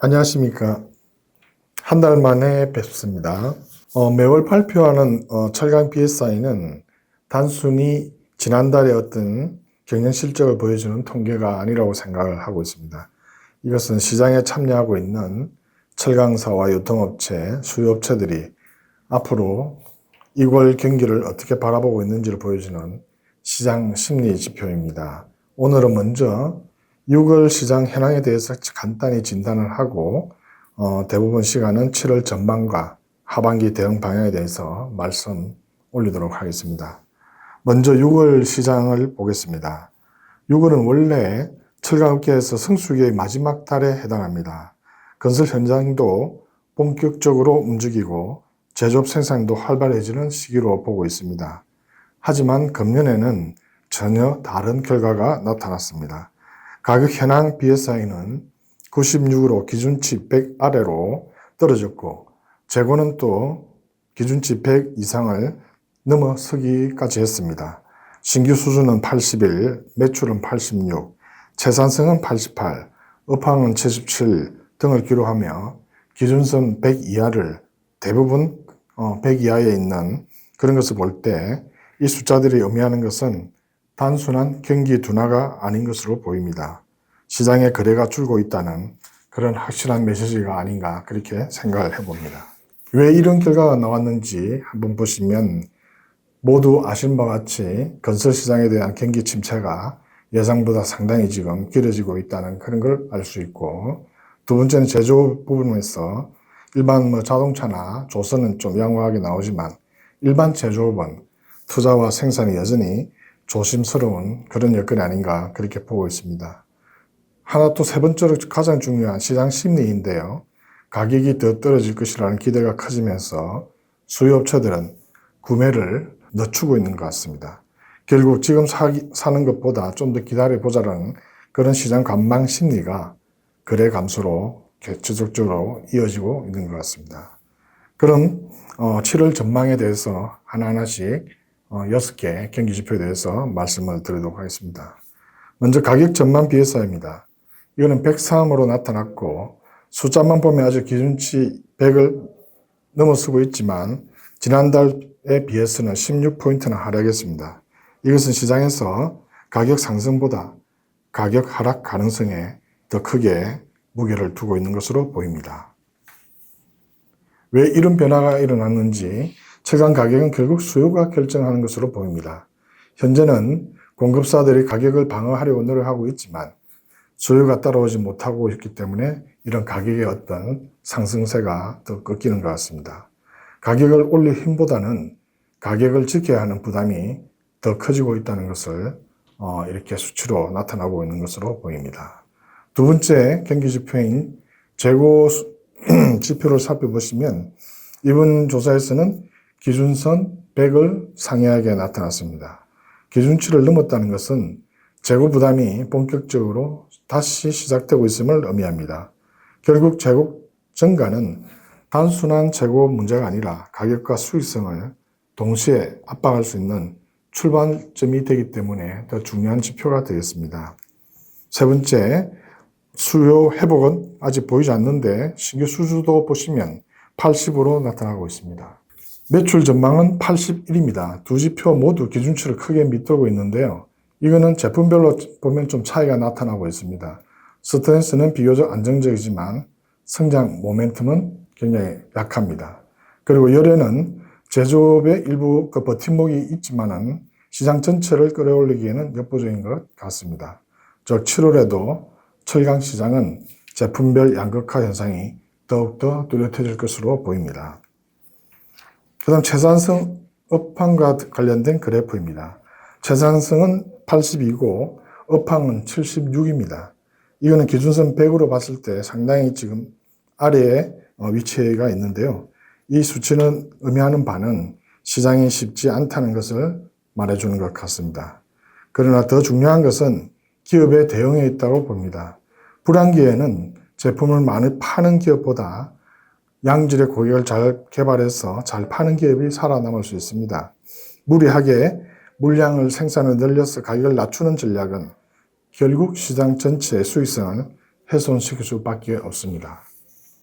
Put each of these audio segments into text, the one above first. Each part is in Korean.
안녕하십니까. 한 달 만에 뵙습니다. 매월 발표하는 철강 BSI는 단순히 지난달의 어떤 경영 실적을 보여주는 통계가 아니라고 생각을 하고 있습니다. 이것은 시장에 참여하고 있는 철강사와 유통업체, 수요업체들이 앞으로 2월 경기를 어떻게 바라보고 있는지를 보여주는 시장 심리 지표입니다. 오늘은 먼저 6월 시장 현황에 대해서 간단히 진단을 하고 대부분 시간은 7월 전망과 하반기 대응 방향에 대해서 말씀 올리도록 하겠습니다. 먼저 6월 시장을 보겠습니다. 6월은 원래 철강업계에서 성수기의 마지막 달에 해당합니다. 건설 현장도 본격적으로 움직이고 제조업 생산도 활발해지는 시기로 보고 있습니다. 하지만 금년에는 전혀 다른 결과가 나타났습니다. 가격 현황 BSI는 96으로 기준치 100 아래로 떨어졌고 재고는 또 기준치 100 이상을 넘어서기까지 했습니다. 신규 수준은 81, 매출은 86, 채산성은 88, 업황은 77 등을 기록하며 기준선 100 이하를 대부분 100 이하에 있는 그런 것을 볼 때 이 숫자들이 의미하는 것은 단순한 경기 둔화가 아닌 것으로 보입니다. 시장의 거래가 줄고 있다는 그런 확실한 메시지가 아닌가 그렇게 생각을 해봅니다. 왜 이런 결과가 나왔는지 한번 보시면 모두 아신 바와 같이 건설 시장에 대한 경기 침체가 예상보다 상당히 지금 길어지고 있다는 그런 걸 알 수 있고, 두 번째는 제조업 부분에서 일반 자동차나 조선은 좀 양호하게 나오지만 일반 제조업은 투자와 생산이 여전히 조심스러운 그런 여건이 아닌가 그렇게 보고 있습니다. 하나 또 세 번째로 가장 중요한 시장 심리인데요. 가격이 더 떨어질 것이라는 기대가 커지면서 수요업체들은 구매를 늦추고 있는 것 같습니다. 결국 지금 사는 것보다 좀 더 기다려보자는 그런 시장 관망 심리가 거래 감소로 지속적으로 이어지고 있는 것 같습니다. 그럼 7월 전망에 대해서 하나하나씩 6개 경기 지표에 대해서 말씀을 드리도록 하겠습니다. 먼저 가격 전망 BSI입니다. 이거는 103으로 나타났고 숫자만 보면 아주 기준치 100을 넘어서고 있지만 지난달에 비해서는 16포인트나 하락했습니다. 이것은 시장에서 가격 상승보다 가격 하락 가능성에 더 크게 무게를 두고 있는 것으로 보입니다. 왜 이런 변화가 일어났는지 철강 가격은 결국 수요가 결정하는 것으로 보입니다. 현재는 공급사들이 가격을 방어하려고 노력하고 있지만 수요가 따라오지 못하고 있기 때문에 이런 가격의 어떤 상승세가 더 꺾이는 것 같습니다. 가격을 올릴 힘보다는 가격을 지켜야 하는 부담이 더 커지고 있다는 것을 이렇게 수치로 나타나고 있는 것으로 보입니다. 두 번째 경기 지표인 재고 지표를 살펴보시면 이번 조사에서는 기준선 100을 상회하게 나타났습니다. 기준치를 넘었다는 것은 재고 부담이 본격적으로 다시 시작되고 있음을 의미합니다. 결국 재고 증가는 단순한 재고 문제가 아니라 가격과 수익성을 동시에 압박할 수 있는 출발점이 되기 때문에 더 중요한 지표가 되겠습니다. 세 번째, 수요 회복은 아직 보이지 않는데 신규 수주도 보시면 80으로 나타나고 있습니다. 매출 전망은 81입니다. 두 지표 모두 기준치를 크게 밑돌고 있는데요. 이거는 제품별로 보면 좀 차이가 나타나고 있습니다. 스트렝스는 비교적 안정적이지만 성장 모멘텀은 굉장히 약합니다. 그리고 열에는 제조업의 일부 버팀목이 있지만은 시장 전체를 끌어올리기에는 역부족인 것 같습니다. 즉 7월에도 철강 시장은 제품별 양극화 현상이 더욱더 뚜렷해질 것으로 보입니다. 그 다음 채산성 업황과 관련된 그래프입니다. 채산성은 82고 업황은 76입니다. 이거는 기준선 100으로 봤을 때 상당히 지금 아래에 위치가 있는데요. 이 수치는 의미하는 바는 시장이 쉽지 않다는 것을 말해주는 것 같습니다. 그러나 더 중요한 것은 기업의 대응에 있다고 봅니다. 불황기에는 제품을 많이 파는 기업보다 양질의 고객을 잘 개발해서 잘 파는 기업이 살아남을 수 있습니다. 무리하게 물량을 생산을 늘려서 가격을 낮추는 전략은 결국 시장 전체의 수익성을 훼손시킬 수밖에 없습니다.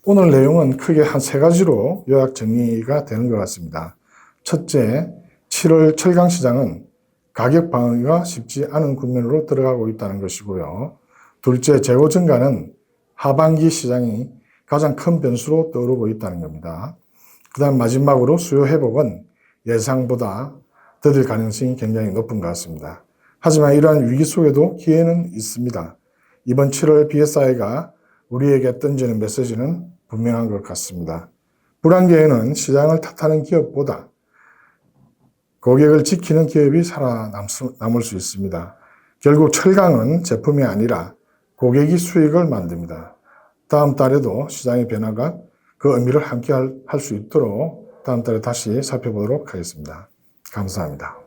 오늘 내용은 크게 한 세 가지로 요약 정리가 되는 것 같습니다. 첫째, 7월 철강시장은 가격 방어가 쉽지 않은 국면으로 들어가고 있다는 것이고요. 둘째, 재고 증가는 하반기 시장이 가장 큰 변수로 떠오르고 있다는 겁니다. 그 다음 마지막으로 수요 회복은 예상보다 더딜 가능성이 굉장히 높은 것 같습니다. 하지만 이러한 위기 속에도 기회는 있습니다. 이번 7월 BSI가 우리에게 던지는 메시지는 분명한 것 같습니다. 불황기에는 시장을 탓하는 기업보다 고객을 지키는 기업이 살아남을 수 있습니다. 결국 철강은 제품이 아니라 고객이 수익을 만듭니다. 다음 달에도 시장의 변화가 그 의미를 함께 할 수 있도록 다음 달에 다시 살펴보도록 하겠습니다. 감사합니다.